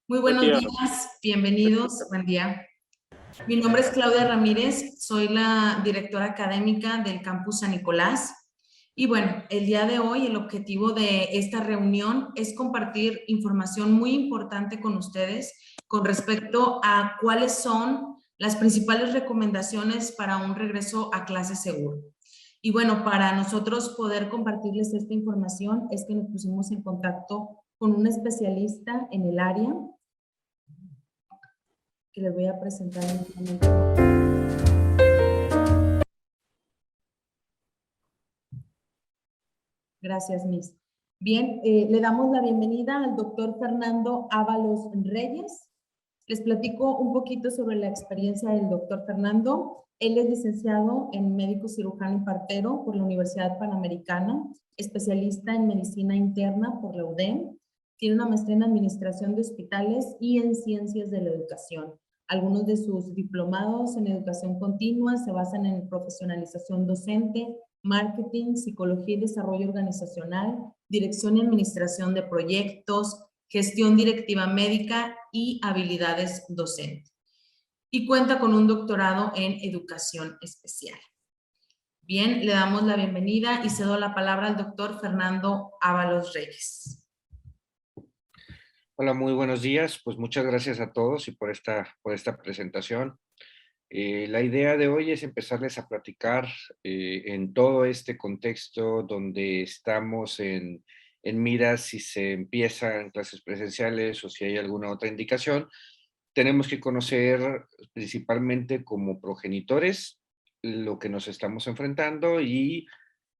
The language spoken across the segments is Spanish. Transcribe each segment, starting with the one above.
Muy Buen buenos día. días, bienvenidos, buen día. Mi nombre es Claudia Ramírez, soy la directora académica del Campus San Nicolás. Y bueno, el día de hoy el objetivo de esta reunión es compartir información muy importante con ustedes con respecto a cuáles son las principales recomendaciones para un regreso a clase seguro. Y bueno, para nosotros poder compartirles esta información es que nos pusimos en contacto con un especialista en el área que les voy a presentar en un momento. Gracias, Miss. Bien, le damos la bienvenida al doctor Fernando Ábalos Reyes. Les platico un poquito sobre la experiencia del doctor Fernando. Él es licenciado en médico cirujano y partero por la Universidad Panamericana, especialista en medicina interna por la UDEM. Tiene una maestría en administración de hospitales y en ciencias de la educación. Algunos de sus diplomados en educación continua se basan en profesionalización docente, marketing, psicología y desarrollo organizacional, dirección y administración de proyectos, gestión directiva médica y habilidades docentes. Y cuenta con un doctorado en educación especial. Bien, le damos la bienvenida y cedo la palabra al doctor Fernando Ábalos Reyes. Hola, muy buenos días. Pues muchas gracias a todos y por esta presentación. La idea de hoy es empezarles a platicar en todo este contexto donde estamos en miras si se empiezan clases presenciales o si hay alguna otra indicación. Tenemos que conocer principalmente como progenitores lo que nos estamos enfrentando y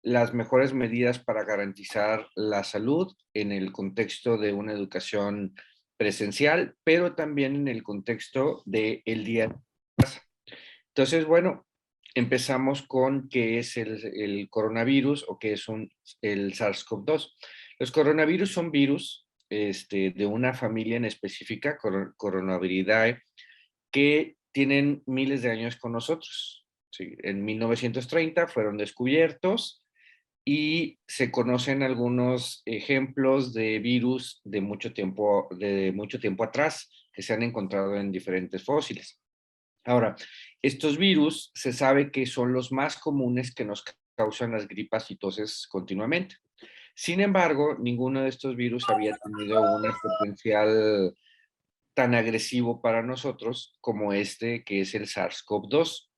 las mejores medidas para garantizar la salud en el contexto de una educación presencial, pero también en el contexto del día. Entonces, bueno, empezamos con qué es el coronavirus o qué es el SARS-CoV-2. Los coronavirus son virus de una familia en específica, Coronaviridae, que tienen miles de años con nosotros. Sí, en 1930 fueron descubiertos y se conocen algunos ejemplos de virus de mucho tiempo atrás que se han encontrado en diferentes fósiles. Ahora, estos virus se sabe que son los más comunes que nos causan las gripas y toses continuamente. Sin embargo, ninguno de estos virus había tenido un potencial tan agresivo para nosotros como este que es el SARS-CoV-2.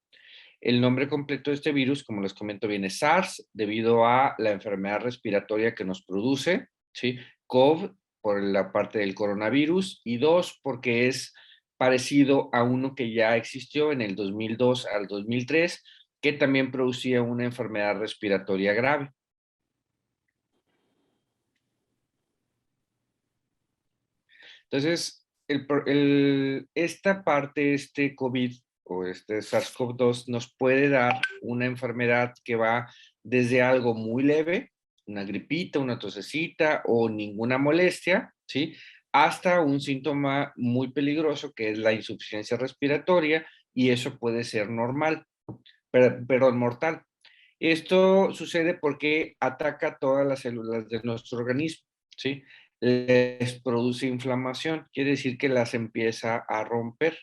El nombre completo de este virus, como les comento, viene SARS debido a la enfermedad respiratoria que nos produce, ¿sí? CoV por la parte del coronavirus y 2 porque es parecido a uno que ya existió en el 2002 al 2003, que también producía una enfermedad respiratoria grave. Entonces, esta parte, este COVID o este SARS-CoV-2 nos puede dar una enfermedad que va desde algo muy leve, una gripita, una tosecita o ninguna molestia, ¿sí? Hasta un síntoma muy peligroso que es la insuficiencia respiratoria y eso puede ser normal, pero mortal. Esto sucede porque ataca todas las células de nuestro organismo, ¿sí? Les produce inflamación, quiere decir que las empieza a romper.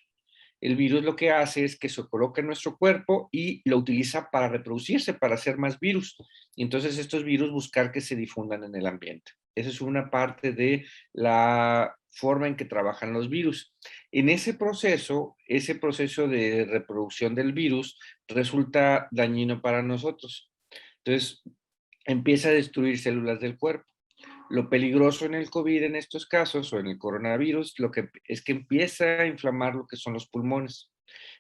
El virus lo que hace es que se coloca en nuestro cuerpo y lo utiliza para reproducirse, para hacer más virus. Y entonces estos virus buscar que se difundan en el ambiente. Esa es una parte de la forma en que trabajan los virus. En ese proceso de reproducción del virus resulta dañino para nosotros. Entonces, empieza a destruir células del cuerpo. Lo peligroso en el COVID en estos casos o en el coronavirus lo que es que empieza a inflamar lo que son los pulmones.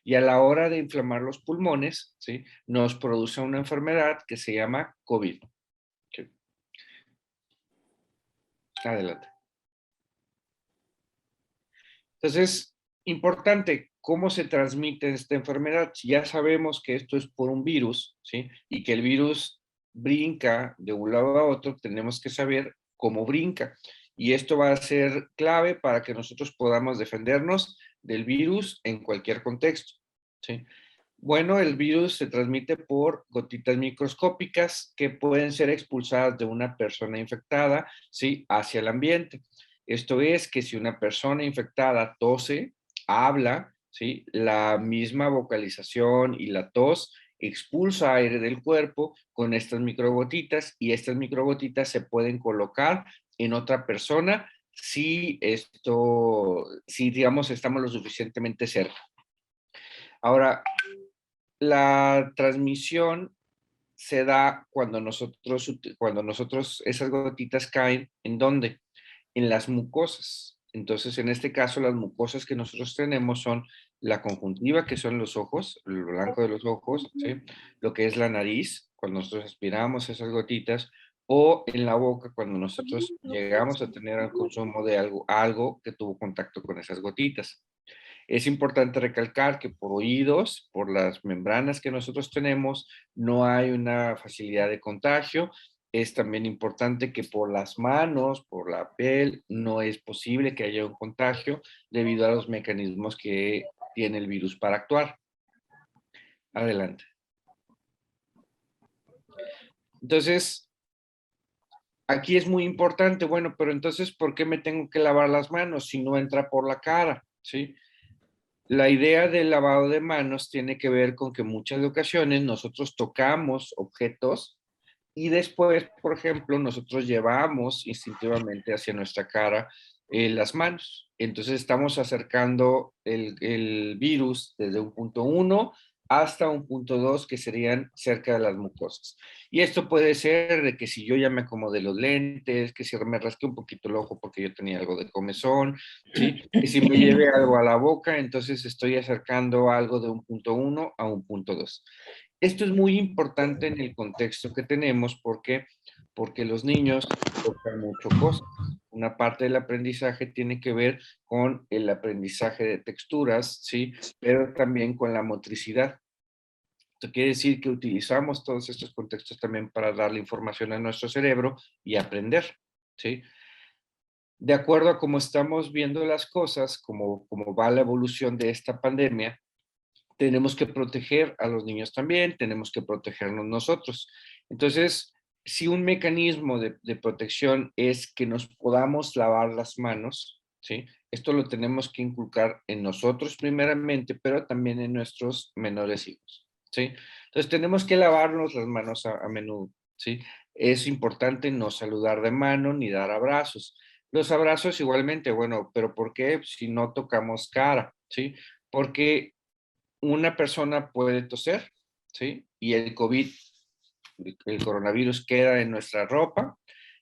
Y a la hora de inflamar los pulmones, ¿sí? Nos produce una enfermedad que se llama COVID. ¿Sí? Adelante. Entonces, importante, ¿cómo se transmite esta enfermedad? Si ya sabemos que esto es por un virus, ¿sí? Y que el virus brinca de un lado a otro, tenemos que saber cómo brinca. Y esto va a ser clave para que nosotros podamos defendernos del virus en cualquier contexto, ¿sí? Bueno, el virus se transmite por gotitas microscópicas que pueden ser expulsadas de una persona infectada, ¿sí? Hacia el ambiente. Esto es que si una persona infectada tose, habla, ¿sí? La misma vocalización y la tos expulsa aire del cuerpo con estas microgotitas y estas microgotitas se pueden colocar en otra persona si digamos estamos lo suficientemente cerca. Ahora, la transmisión se da cuando nosotros esas gotitas caen, ¿en dónde? En las mucosas. Entonces, en este caso, las mucosas que nosotros tenemos son la conjuntiva, que son los ojos, el blanco de los ojos, ¿sí? Lo que es la nariz, cuando nosotros aspiramos esas gotitas, o en la boca, cuando nosotros llegamos a tener el consumo de algo que tuvo contacto con esas gotitas. Es importante recalcar que por oídos, por las membranas que nosotros tenemos, no hay una facilidad de contagio. Es también importante que por las manos, por la piel, no es posible que haya un contagio debido a los mecanismos que tiene el virus para actuar. Adelante. Entonces, aquí es muy importante, bueno, pero entonces, ¿por qué me tengo que lavar las manos si no entra por la cara? ¿Sí? La idea del lavado de manos tiene que ver con que muchas ocasiones nosotros tocamos objetos y después, por ejemplo, nosotros llevamos instintivamente hacia nuestra cara las manos. Entonces estamos acercando el virus desde un punto 1 hasta un punto 2 que serían cerca de las mucosas. Y esto puede ser de que si yo ya me acomodé los lentes, que si me rasqué un poquito el ojo porque yo tenía algo de comezón, ¿sí? Que si me llevé algo a la boca, entonces estoy acercando algo de un punto 1 a un punto 2. Esto es muy importante en el contexto que tenemos porque los niños tocan mucho cosas. Una parte del aprendizaje tiene que ver con el aprendizaje de texturas, ¿sí? Pero también con la motricidad. Esto quiere decir que utilizamos todos estos contextos también para darle información a nuestro cerebro y aprender, ¿sí? De acuerdo a cómo estamos viendo las cosas, como va la evolución de esta pandemia, tenemos que proteger a los niños también, tenemos que protegernos nosotros. Entonces, si un mecanismo de protección es que nos podamos lavar las manos, ¿sí? Esto lo tenemos que inculcar en nosotros primeramente, pero también en nuestros menores hijos, ¿sí? Entonces, tenemos que lavarnos las manos a menudo, ¿sí? Es importante no saludar de mano ni dar abrazos. Los abrazos igualmente, bueno, pero ¿por qué si no tocamos cara? ¿Sí? Porque una persona puede toser, ¿sí? Y el coronavirus queda en nuestra ropa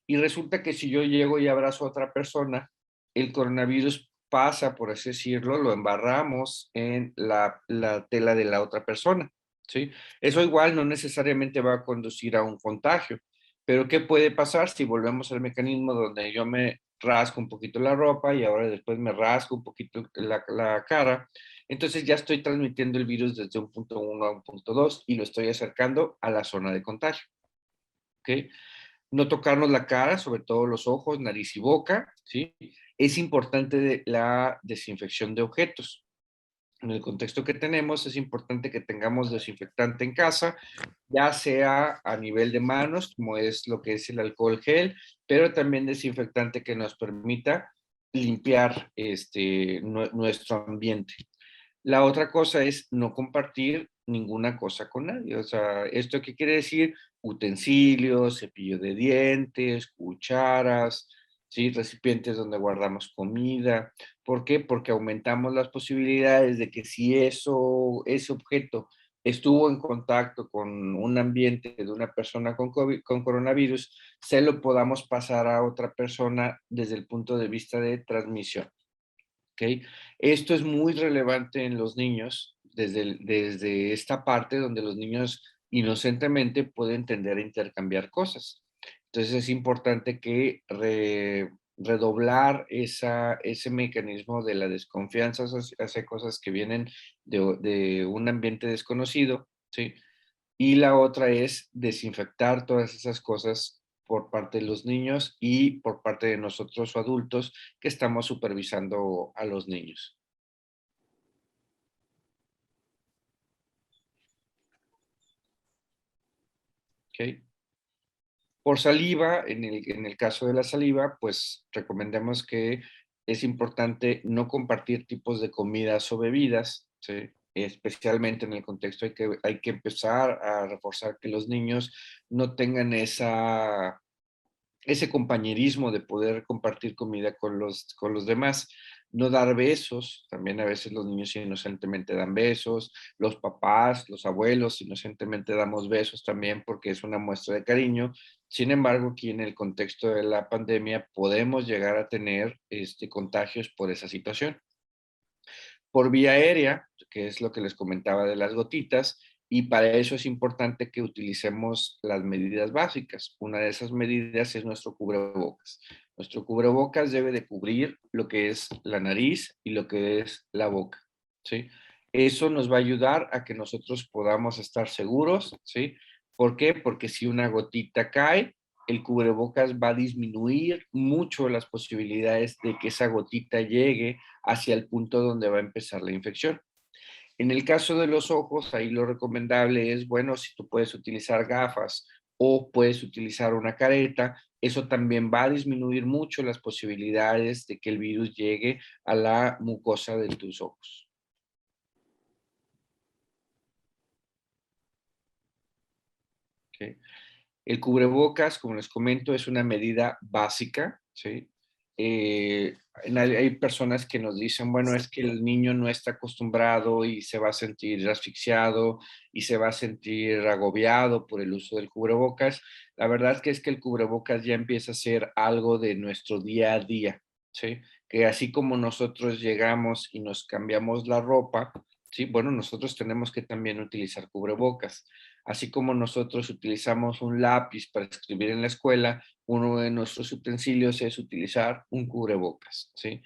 y resulta que si yo llego y abrazo a otra persona, el coronavirus pasa, por así decirlo, lo embarramos en la tela de la otra persona, ¿sí? Eso igual no necesariamente va a conducir a un contagio, pero ¿qué puede pasar si volvemos al mecanismo donde yo me rasco un poquito la ropa y ahora después me rasco un poquito la cara? Entonces ya estoy transmitiendo el virus desde un punto 1 a un punto 2 y lo estoy acercando a la zona de contagio. ¿Ok? No tocarnos la cara, sobre todo los ojos, nariz y boca, ¿sí? Es importante la desinfección de objetos. En el contexto que tenemos, es importante que tengamos desinfectante en casa, ya sea a nivel de manos, como es lo que es el alcohol gel, pero también desinfectante que nos permita limpiar nuestro ambiente. La otra cosa es no compartir ninguna cosa con nadie. O sea, ¿esto qué quiere decir? Utensilios, cepillo de dientes, cucharas, ¿sí? Recipientes donde guardamos comida. ¿Por qué? Porque aumentamos las posibilidades de que si ese objeto estuvo en contacto con un ambiente de una persona con COVID, con coronavirus, se lo podamos pasar a otra persona desde el punto de vista de transmisión. ¿Ok? Esto es muy relevante en los niños desde esta parte donde los niños inocentemente pueden tender a intercambiar cosas. Entonces es importante que redoblar ese mecanismo de la desconfianza hacia cosas que vienen de un ambiente desconocido, ¿sí? Y la otra es desinfectar todas esas cosas por parte de los niños y por parte de nosotros adultos que estamos supervisando a los niños. ¿Ok? Por saliva, en el caso de la saliva, pues recomendamos que es importante no compartir tipos de comidas o bebidas, ¿sí? Especialmente en el contexto hay que empezar a reforzar que los niños no tengan ese compañerismo de poder compartir comida con los demás. No dar besos, también a veces los niños inocentemente dan besos, los papás, los abuelos inocentemente damos besos también porque es una muestra de cariño. Sin embargo, aquí en el contexto de la pandemia podemos llegar a tener contagios por esa situación. Por vía aérea, que es lo que les comentaba de las gotitas, y para eso es importante que utilicemos las medidas básicas. Una de esas medidas es nuestro cubrebocas. Nuestro cubrebocas debe de cubrir lo que es la nariz y lo que es la boca, ¿sí? Eso nos va a ayudar a que nosotros podamos estar seguros, ¿sí? ¿Por qué? Porque si una gotita cae, el cubrebocas va a disminuir mucho las posibilidades de que esa gotita llegue hacia el punto donde va a empezar la infección. En el caso de los ojos, ahí lo recomendable es, bueno, si tú puedes utilizar gafas o puedes utilizar una careta, eso también va a disminuir mucho las posibilidades de que el virus llegue a la mucosa de tus ojos. ¿Okay? El cubrebocas, como les comento, es una medida básica, ¿sí? Hay personas que nos dicen, bueno, es que el niño no está acostumbrado y se va a sentir asfixiado y se va a sentir agobiado por el uso del cubrebocas. La verdad es que el cubrebocas ya empieza a ser algo de nuestro día a día, ¿sí? Que así como nosotros llegamos y nos cambiamos la ropa, ¿sí? Bueno, nosotros tenemos que también utilizar cubrebocas. Así como nosotros utilizamos un lápiz para escribir en la escuela, uno de nuestros utensilios es utilizar un cubrebocas, ¿sí?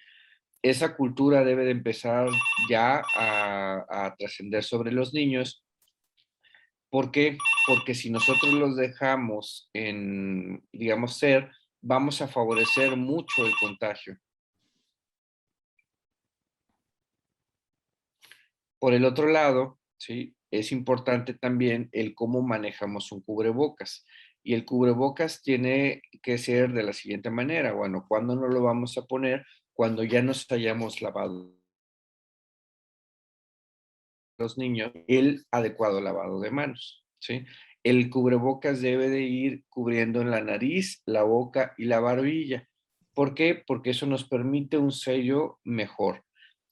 Esa cultura debe de empezar ya a trascender sobre los niños. ¿Por qué? Porque si nosotros los dejamos en, digamos, ser, vamos a favorecer mucho el contagio. Por el otro lado, ¿sí? Es importante también el cómo manejamos un cubrebocas. Y el cubrebocas tiene que ser de la siguiente manera. Bueno, ¿cuándo no lo vamos a poner? Cuando ya nos hayamos lavado los niños el adecuado lavado de manos, ¿sí? El cubrebocas debe de ir cubriendo en la nariz, la boca y la barbilla. ¿Por qué? Porque eso nos permite un sello mejor.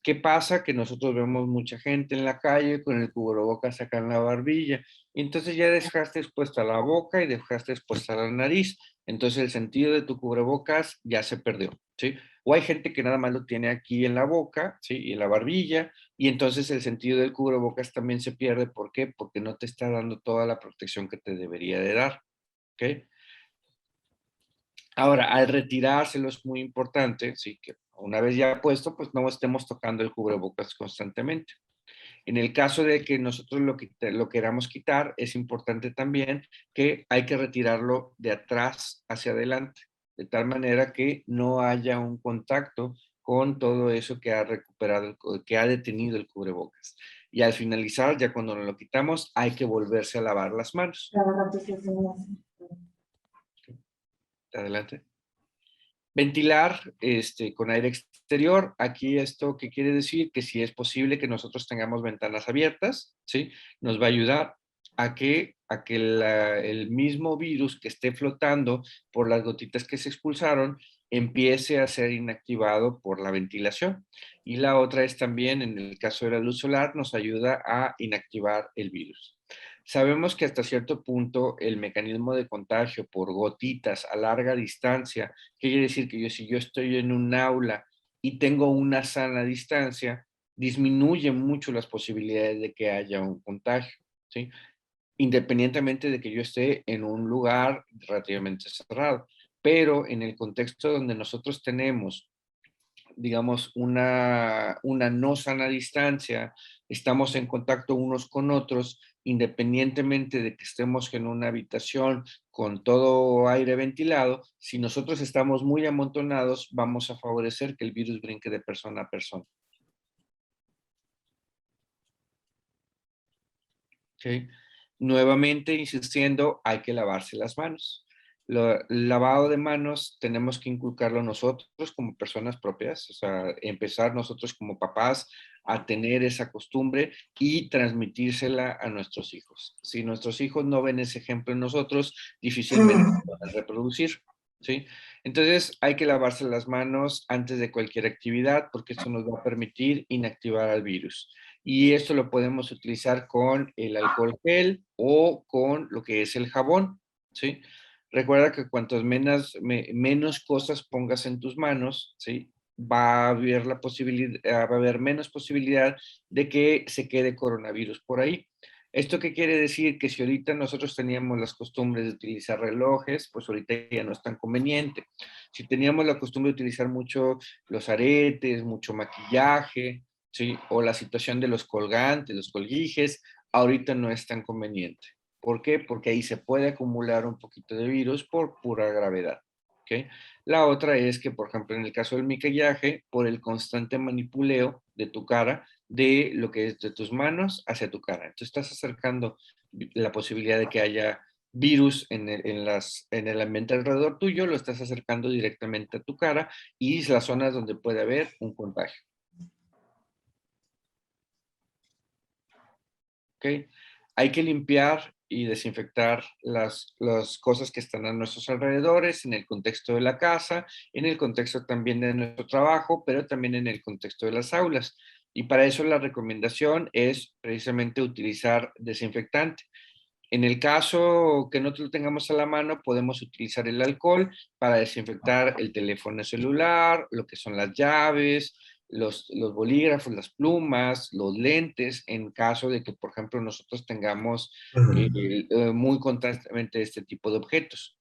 ¿Qué pasa? Que nosotros vemos mucha gente en la calle con el cubrebocas acá en la barbilla. Y entonces ya dejaste expuesta la boca y dejaste expuesta la nariz. Entonces el sentido de tu cubrebocas ya se perdió, ¿sí? O hay gente que nada más lo tiene aquí en la boca, ¿sí? Y en la barbilla, y entonces el sentido del cubrebocas también se pierde. ¿Por qué? Porque no te está dando toda la protección que te debería de dar, ¿ok? Ahora, al retirárselo es muy importante, sí, que una vez ya puesto, pues no estemos tocando el cubrebocas constantemente. En el caso de que nosotros lo queramos quitar, es importante también que hay que retirarlo de atrás hacia adelante, de tal manera que no haya un contacto con todo eso que ha recuperado, que ha detenido el cubrebocas. Y al finalizar, ya cuando lo quitamos, hay que volverse a lavar las manos. Adelante. Ventilar con aire exterior. Aquí esto, ¿qué quiere decir? Que si es posible que nosotros tengamos ventanas abiertas, ¿sí? Nos va a ayudar a que el mismo virus que esté flotando por las gotitas que se expulsaron empiece a ser inactivado por la ventilación. Y la otra es también, en el caso de la luz solar, nos ayuda a inactivar el virus. Sabemos que hasta cierto punto el mecanismo de contagio por gotitas a larga distancia, ¿qué quiere decir? Que si yo estoy en un aula y tengo una sana distancia, disminuye mucho las posibilidades de que haya un contagio, ¿sí? Independientemente de que yo esté en un lugar relativamente cerrado. Pero en el contexto donde nosotros tenemos, digamos, una no sana distancia, estamos en contacto unos con otros, independientemente de que estemos en una habitación con todo aire ventilado, si nosotros estamos muy amontonados, vamos a favorecer que el virus brinque de persona a persona. ¿Okay? Nuevamente insistiendo, hay que lavarse las manos. El lavado de manos tenemos que inculcarlo nosotros como personas propias, o sea, empezar nosotros como papás a tener esa costumbre y transmitírsela a nuestros hijos. Si nuestros hijos no ven ese ejemplo en nosotros, difícilmente lo van a reproducir, ¿sí? Entonces hay que lavarse las manos antes de cualquier actividad porque esto nos va a permitir inactivar al virus. Y esto lo podemos utilizar con el alcohol gel o con lo que es el jabón, ¿sí? Recuerda que cuantas menos cosas pongas en tus manos, ¿sí? Va a haber la posibilidad, va a haber menos posibilidad de que se quede coronavirus por ahí. ¿Esto qué quiere decir? Que si ahorita nosotros teníamos las costumbres de utilizar relojes, pues ahorita ya no es tan conveniente. Si teníamos la costumbre de utilizar mucho los aretes, mucho maquillaje, ¿sí? O la situación de los colgantes, los colguijes, ahorita no es tan conveniente. ¿Por qué? Porque ahí se puede acumular un poquito de virus por pura gravedad. ¿Okay? La otra es que, por ejemplo, en el caso del maquillaje, por el constante manipuleo de tu cara, de lo que es de tus manos hacia tu cara. Entonces estás acercando la posibilidad de que haya virus en el ambiente alrededor tuyo, lo estás acercando directamente a tu cara y es las zonas donde puede haber un contagio. ¿Ok? Hay que limpiar y desinfectar las cosas que están a nuestros alrededores, en el contexto de la casa, en el contexto también de nuestro trabajo, pero también en el contexto de las aulas. Y para eso la recomendación es precisamente utilizar desinfectante. En el caso que no lo tengamos a la mano, podemos utilizar el alcohol para desinfectar el teléfono celular, lo que son las llaves, los bolígrafos, las plumas, los lentes, en caso de que, por ejemplo, nosotros tengamos muy constantemente este tipo de objetos.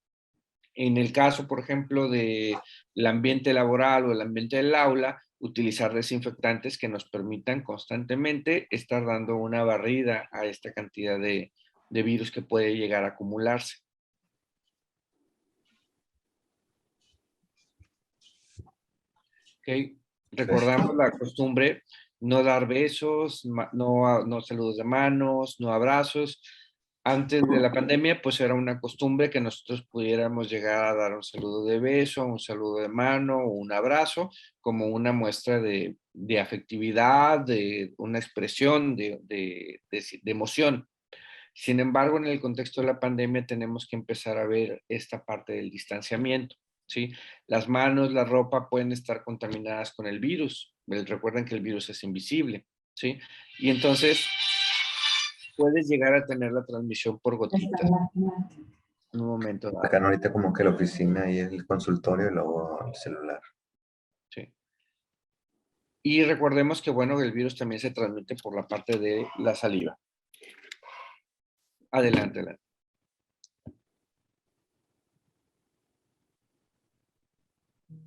En el caso, por ejemplo, del ambiente laboral o el ambiente del aula, utilizar desinfectantes que nos permitan constantemente estar dando una barrida a esta cantidad de virus que puede llegar a acumularse. ¿Okay? Recordamos la costumbre, no dar besos, no saludos de manos, no abrazos. Antes de la pandemia, pues era una costumbre que nosotros pudiéramos llegar a dar un saludo de beso, un saludo de mano o un abrazo como una muestra de afectividad, de una expresión de emoción. Sin embargo, en el contexto de la pandemia tenemos que empezar a ver esta parte del distanciamiento, ¿sí? Las manos, la ropa pueden estar contaminadas con el virus. Recuerden que el virus es invisible, ¿sí? Y entonces puedes llegar a tener la transmisión por gotitas en un momento dado, Acá ahorita como que la oficina y el consultorio y luego el celular. ¿sí? Y recordemos que, bueno, el virus también se transmite por la parte de la saliva. Adelante, adelante.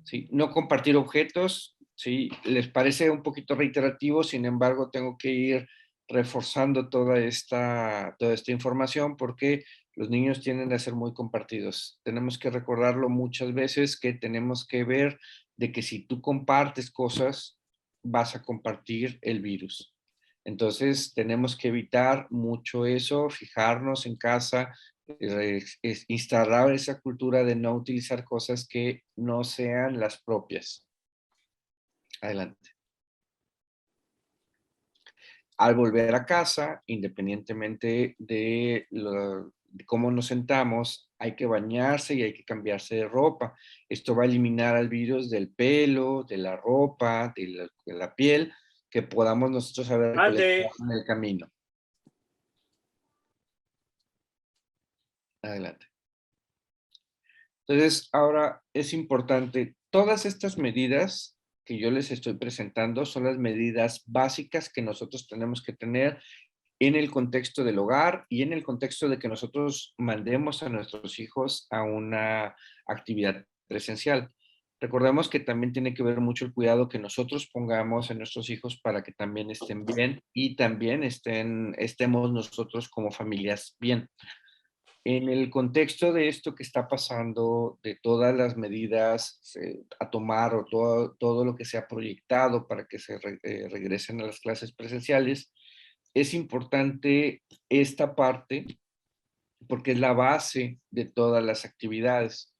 ¿Sí? No compartir objetos, ¿sí? Les parece un poquito reiterativo, sin embargo, tengo que ir reforzando toda esta información porque los niños tienden a ser muy compartidos. Tenemos que recordarlo muchas veces que tenemos que ver de que si tú compartes cosas, vas a compartir el virus. Entonces, tenemos que evitar mucho eso, fijarnos en casa, es instalar esa cultura de no utilizar cosas que no sean las propias. Adelante. Al volver a casa, independientemente de cómo nos sentamos, hay que bañarse y hay que cambiarse de ropa. Esto va a eliminar al virus del pelo, de la ropa, de la piel, que podamos nosotros haber recolectado en el camino. Adelante. Entonces, ahora es importante, todas estas medidas que yo les estoy presentando son las medidas básicas que nosotros tenemos que tener en el contexto del hogar y en el contexto de que nosotros mandemos a nuestros hijos a una actividad presencial. Recordemos que también tiene que ver mucho el cuidado que nosotros pongamos en nuestros hijos para que también estén bien y también estemos nosotros como familias bien. En el contexto de esto que está pasando, de todas las medidas a tomar o todo lo que se ha proyectado para que se regresen a las clases presenciales, es importante esta parte porque es la base de todas las actividades.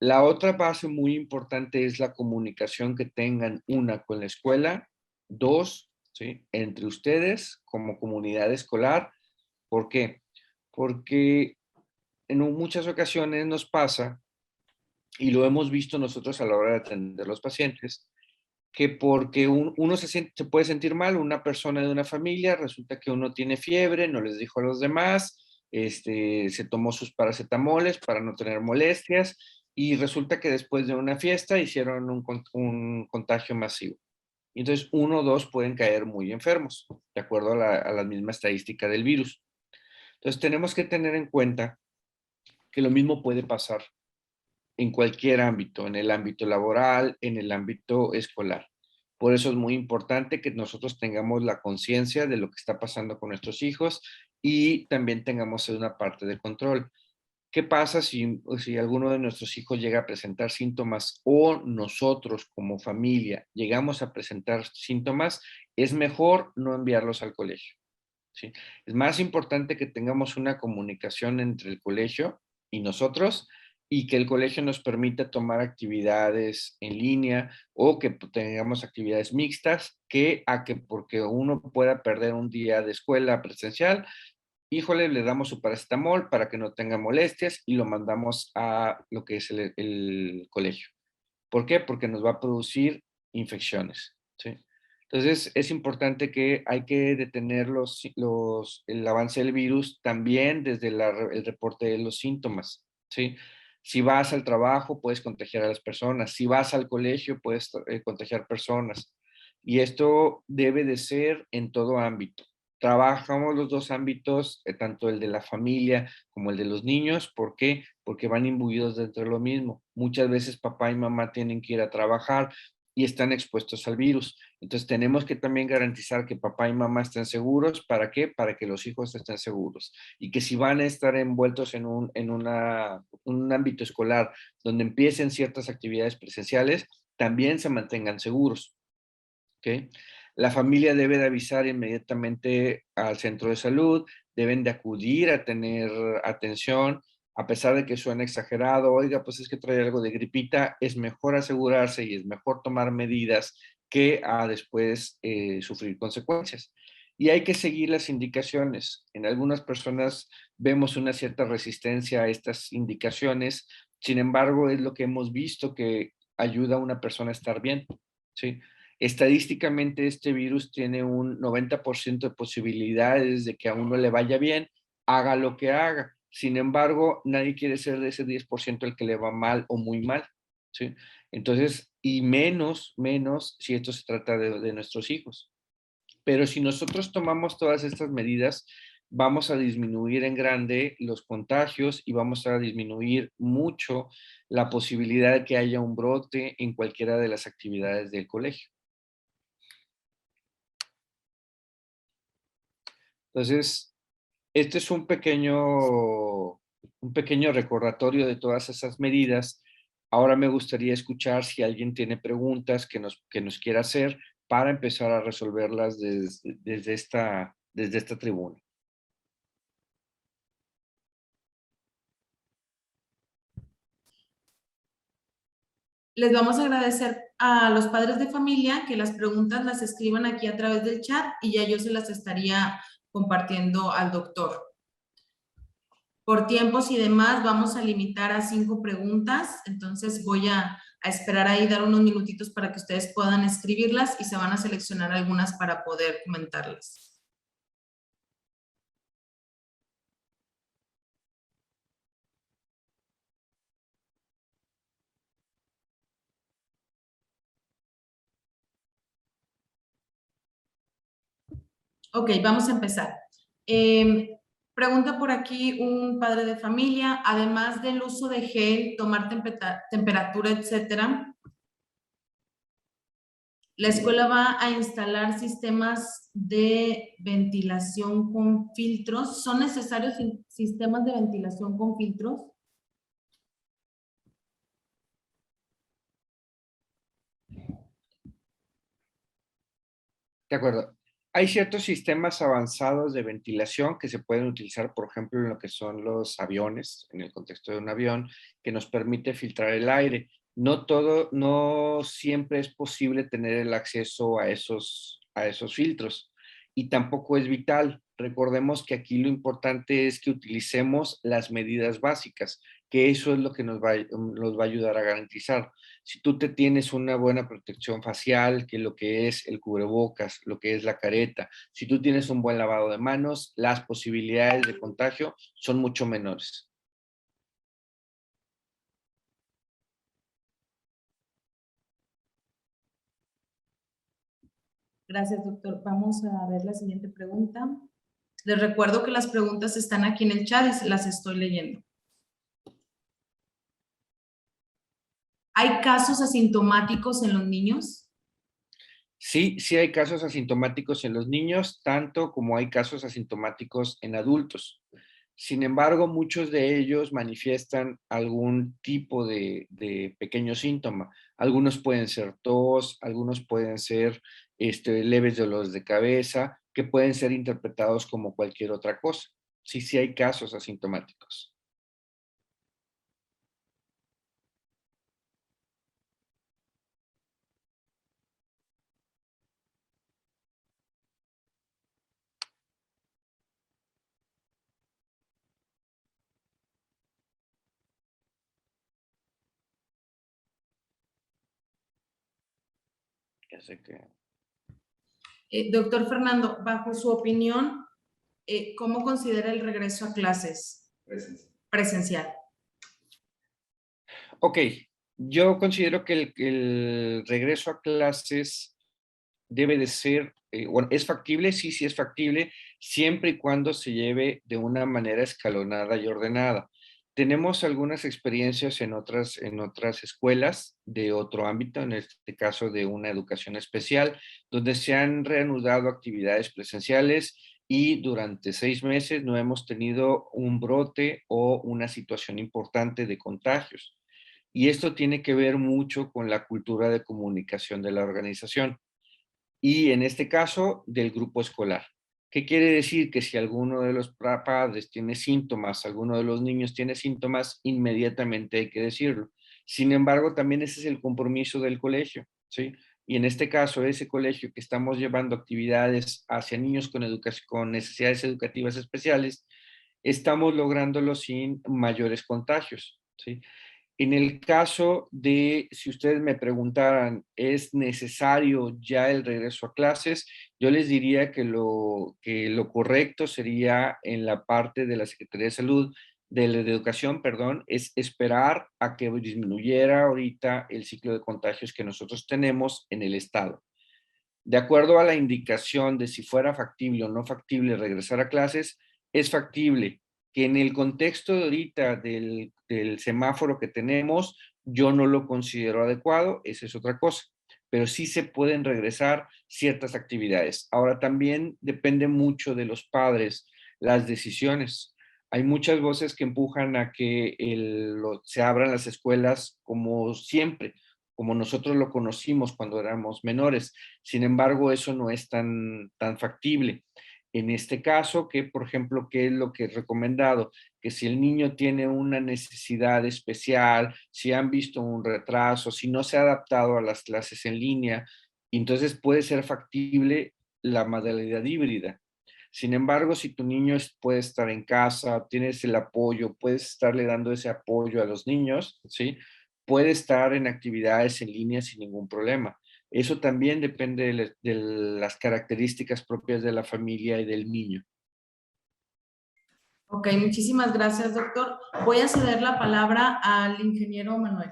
La otra base muy importante es la comunicación que tengan, una, con la escuela, dos, ¿sí?, entre ustedes como comunidad escolar. ¿Por qué? Porque en muchas ocasiones nos pasa, y lo hemos visto nosotros a la hora de atender a los pacientes, que porque uno se puede sentir mal, una persona de una familia, resulta que uno tiene fiebre, no les dijo a los demás, se tomó sus paracetamoles para no tener molestias, y resulta que después de una fiesta hicieron un contagio masivo. Y entonces uno o dos pueden caer muy enfermos, de acuerdo a la misma estadística del virus. Entonces tenemos que tener en cuenta que lo mismo puede pasar en cualquier ámbito, en el ámbito laboral, en el ámbito escolar. Por eso es muy importante que nosotros tengamos la conciencia de lo que está pasando con nuestros hijos y también tengamos una parte de control. ¿Qué pasa si alguno de nuestros hijos llega a presentar síntomas o nosotros como familia llegamos a presentar síntomas? Es mejor no enviarlos al colegio, ¿sí? Es más importante que tengamos una comunicación entre el colegio y nosotros, y que el colegio nos permita tomar actividades en línea o que tengamos actividades mixtas, que a que porque uno pueda perder un día de escuela presencial, híjole, le damos su paracetamol para que no tenga molestias y lo mandamos a lo que es el colegio. ¿Por qué? Porque nos va a producir infecciones, ¿sí? Entonces, es importante que hay que detener el avance del virus también desde el reporte de los síntomas, ¿sí? Si vas al trabajo, puedes contagiar a las personas. Si vas al colegio, puedes contagiar personas. Y esto debe de ser en todo ámbito. Trabajamos los dos ámbitos, tanto el de la familia como el de los niños. ¿Por qué? Porque van imbuidos dentro de lo mismo. Muchas veces papá y mamá tienen que ir a trabajar y están expuestos al virus. Entonces tenemos que también garantizar que papá y mamá estén seguros. ¿Para qué? Para que los hijos estén seguros. Y que si van a estar envueltos un ámbito escolar donde empiecen ciertas actividades presenciales, también se mantengan seguros. ¿Ok? La familia debe de avisar inmediatamente al centro de salud, deben de acudir a tener atención, a pesar de que suene exagerado, oiga, pues es que trae algo de gripita, es mejor asegurarse y es mejor tomar medidas que a después sufrir consecuencias. Y hay que seguir las indicaciones. En algunas personas vemos una cierta resistencia a estas indicaciones, sin embargo, es lo que hemos visto que ayuda a una persona a estar bien, ¿sí? Estadísticamente, este virus tiene un 90% de posibilidades de que a uno le vaya bien, haga lo que haga. Sin embargo, nadie quiere ser de ese 10% el que le va mal o muy mal, ¿sí? Entonces, y menos si esto se trata de nuestros hijos. Pero si nosotros tomamos todas estas medidas, vamos a disminuir en grande los contagios y vamos a disminuir mucho la posibilidad de que haya un brote en cualquiera de las actividades del colegio. Entonces, este es un pequeño recordatorio de todas esas medidas. Ahora me gustaría escuchar si alguien tiene preguntas que nos quiera hacer para empezar a resolverlas desde esta tribuna. Les vamos a agradecer a los padres de familia que las preguntas las escriban aquí a través del chat y ya yo se las estaría compartiendo al doctor. Por tiempos y demás, vamos a limitar a 5 preguntas, entonces voy a esperar ahí, dar unos minutitos para que ustedes puedan escribirlas y se van a seleccionar algunas para poder comentarlas. Ok, vamos a empezar. Pregunta por aquí un padre de familia, además del uso de gel, tomar temperatura, etcétera, la escuela va a instalar sistemas de ventilación con filtros. ¿Son necesarios sistemas de ventilación con filtros? De acuerdo. Hay ciertos sistemas avanzados de ventilación que se pueden utilizar, por ejemplo, en lo que son los aviones, en el contexto de un avión, que nos permite filtrar el aire. No siempre es posible tener el acceso a esos filtros y tampoco es vital. Recordemos que aquí lo importante es que utilicemos las medidas básicas, que eso es lo que nos va a ayudar a garantizar. Si tú te tienes una buena protección facial, que lo que es el cubrebocas, lo que es la careta, si tú tienes un buen lavado de manos, las posibilidades de contagio son mucho menores. Gracias, doctor. Vamos a ver la siguiente pregunta. Les recuerdo que las preguntas están aquí en el chat y se las estoy leyendo. ¿Hay casos asintomáticos en los niños? Sí, sí hay casos asintomáticos en los niños, tanto como hay casos asintomáticos en adultos. Sin embargo, muchos de ellos manifiestan algún tipo de pequeño síntoma. Algunos pueden ser tos, algunos pueden ser leves dolores de cabeza, que pueden ser interpretados como cualquier otra cosa. Sí, sí hay casos asintomáticos. Ya sé que... Doctor Fernando, bajo su opinión, ¿cómo considera el regreso a clases presencial? Ok, yo considero que el regreso a clases debe de ser, bueno, ¿es factible? Sí, sí es factible, siempre y cuando se lleve de una manera escalonada y ordenada. Tenemos algunas experiencias en otras escuelas de otro ámbito, en este caso de una educación especial, donde se han reanudado actividades presenciales y durante 6 meses no hemos tenido un brote o una situación importante de contagios. Y esto tiene que ver mucho con la cultura de comunicación de la organización y en este caso del grupo escolar. ¿Qué quiere decir? Que si alguno de los padres tiene síntomas, alguno de los niños tiene síntomas, inmediatamente hay que decirlo. Sin embargo, también ese es el compromiso del colegio, ¿sí? Y en este caso, ese colegio que estamos llevando actividades hacia niños con necesidades educativas especiales, estamos lográndolo sin mayores contagios, ¿sí? En el caso de, si ustedes me preguntaran, ¿es necesario ya el regreso a clases? Yo les diría que lo correcto sería en la parte de la Secretaría de Salud, de Educación, perdón, es esperar a que disminuyera ahorita el ciclo de contagios que nosotros tenemos en el estado. De acuerdo a la indicación de si fuera factible o no factible regresar a clases, es factible. Que en el contexto de ahorita del semáforo que tenemos, yo no lo considero adecuado, esa es otra cosa, pero sí se pueden regresar ciertas actividades. Ahora también depende mucho de los padres las decisiones. Hay muchas voces que empujan a que se abran las escuelas como siempre, como nosotros lo conocimos cuando éramos menores. Sin embargo, eso no es tan factible. En este caso, que por ejemplo, ¿qué es lo que es recomendado? Que si el niño tiene una necesidad especial, si han visto un retraso, si no se ha adaptado a las clases en línea, entonces puede ser factible la modalidad híbrida. Sin embargo, si tu niño puede estar en casa, tienes el apoyo, puedes estarle dando ese apoyo a los niños, ¿sí? Puede estar en actividades en línea sin ningún problema. Eso también depende de las características propias de la familia y del niño. Ok, muchísimas gracias, doctor. Voy a ceder la palabra al ingeniero Manuel.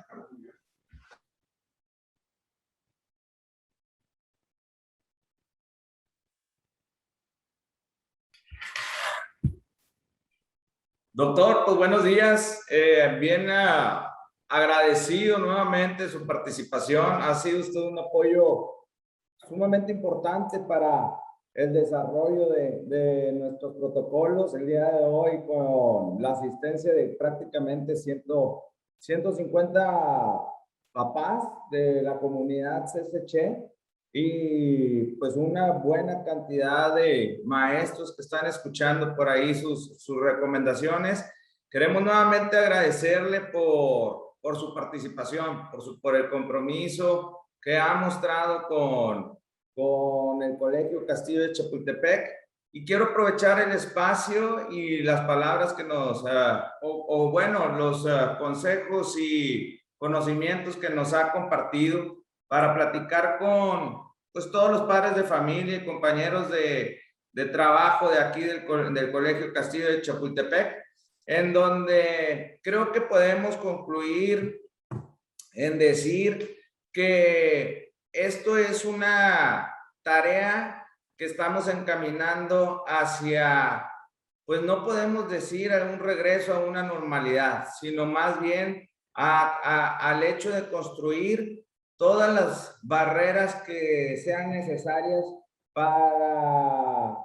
Doctor, pues buenos días. Bien agradecido nuevamente su participación. Ha sido usted un apoyo sumamente importante para el desarrollo de nuestros protocolos el día de hoy con la asistencia de prácticamente 150 papás de la comunidad CCC. y pues una buena cantidad de maestros que están escuchando por ahí sus recomendaciones. Queremos nuevamente agradecerle por su participación, por el compromiso que ha mostrado con el Colegio Castillo de Chapultepec. Y quiero aprovechar el espacio y las palabras que nos, bueno, los consejos y conocimientos que nos ha compartido para platicar con pues, todos los padres de familia y compañeros de trabajo de aquí del Colegio Castillo de Chapultepec, en donde creo que podemos concluir en decir que esto es una tarea que estamos encaminando hacia, pues no podemos decir un regreso a una normalidad, sino más bien al hecho de construir todas las barreras que sean necesarias para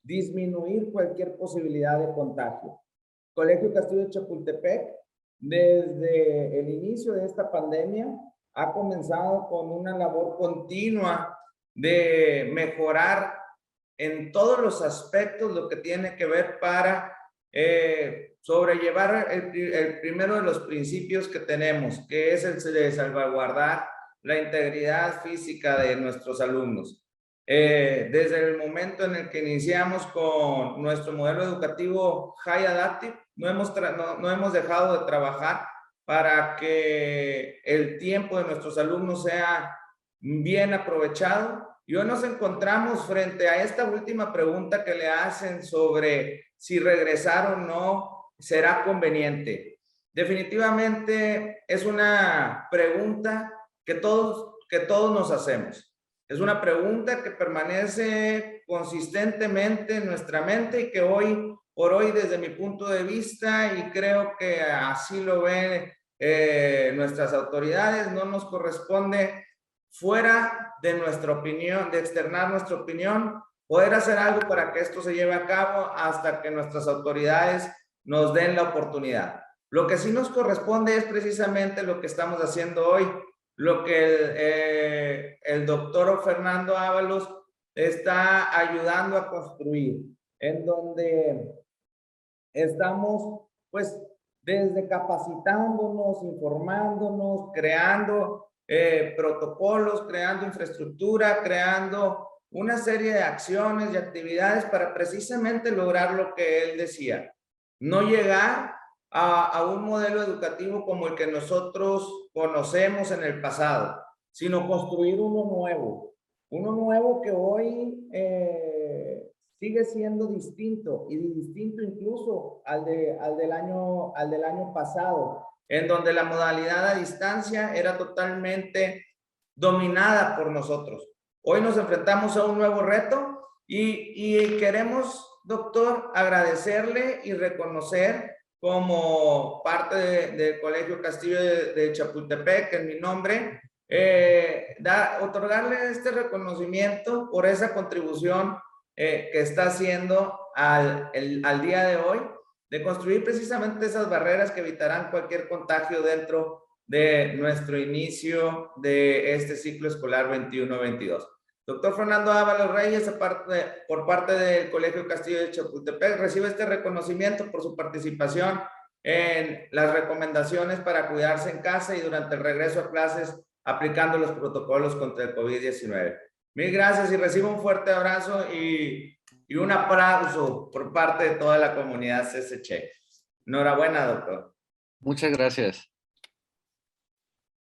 disminuir cualquier posibilidad de contagio. Colegio Castillo de Chapultepec, desde el inicio de esta pandemia, ha comenzado con una labor continua de mejorar en todos los aspectos lo que tiene que ver para sobrellevar el primero de los principios que tenemos, que es el de salvaguardar la integridad física de nuestros alumnos. Desde el momento en el que iniciamos con nuestro modelo educativo High Adaptive, no hemos dejado de trabajar para que el tiempo de nuestros alumnos sea bien aprovechado. Y hoy nos encontramos frente a esta última pregunta que le hacen sobre si regresar o no será conveniente. Definitivamente es una pregunta que todos nos hacemos. Es una pregunta que permanece consistentemente en nuestra mente y que hoy por hoy, desde mi punto de vista, y creo que así lo ven nuestras autoridades, no nos corresponde, fuera de nuestra opinión, de externar nuestra opinión, poder hacer algo para que esto se lleve a cabo hasta que nuestras autoridades nos den la oportunidad. Lo que sí nos corresponde es precisamente lo que estamos haciendo hoy, lo que el doctor Fernando Ábalos está ayudando a construir, en donde estamos pues desde capacitándonos, informándonos, creando protocolos, creando infraestructura, creando una serie de acciones y actividades para precisamente lograr lo que él decía, no llegar a un modelo educativo como el que nosotros conocemos en el pasado, sino construir uno nuevo que hoy sigue siendo distinto y distinto incluso al del año pasado, en donde la modalidad a distancia era totalmente dominada por nosotros. Hoy nos enfrentamos a un nuevo reto y queremos, doctor, agradecerle y reconocer como parte del Colegio Castillo de Chapultepec, en mi nombre, otorgarle este reconocimiento por esa contribución que está haciendo al día de hoy, de construir precisamente esas barreras que evitarán cualquier contagio dentro de nuestro inicio de este ciclo escolar 21-22. Doctor Fernando Ábalos Reyes, por parte del Colegio Castillo de Chapultepec, recibe este reconocimiento por su participación en las recomendaciones para cuidarse en casa y durante el regreso a clases aplicando los protocolos contra el COVID-19. Mil gracias y recibo un fuerte abrazo y un aplauso por parte de toda la comunidad CCC. Enhorabuena, doctor. Muchas gracias.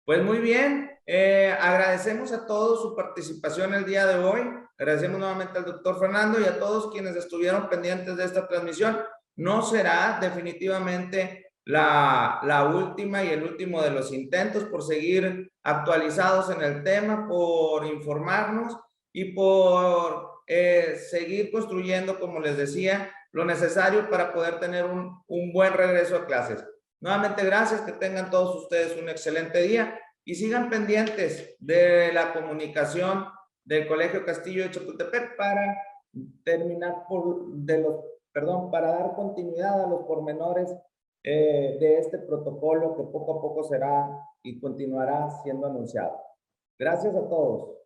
Pues muy bien, agradecemos a todos su participación el día de hoy. Agradecemos nuevamente al doctor Fernando y a todos quienes estuvieron pendientes de esta transmisión. No será definitivamente la última y el último de los intentos por seguir actualizados en el tema, por informarnos y por seguir construyendo, como les decía, lo necesario para poder tener un buen regreso a clases. Nuevamente, gracias, que tengan todos ustedes un excelente día y sigan pendientes de la comunicación del Colegio Castillo de Chapultepec para para dar continuidad a los pormenores de este protocolo que poco a poco será y continuará siendo anunciado. Gracias a todos.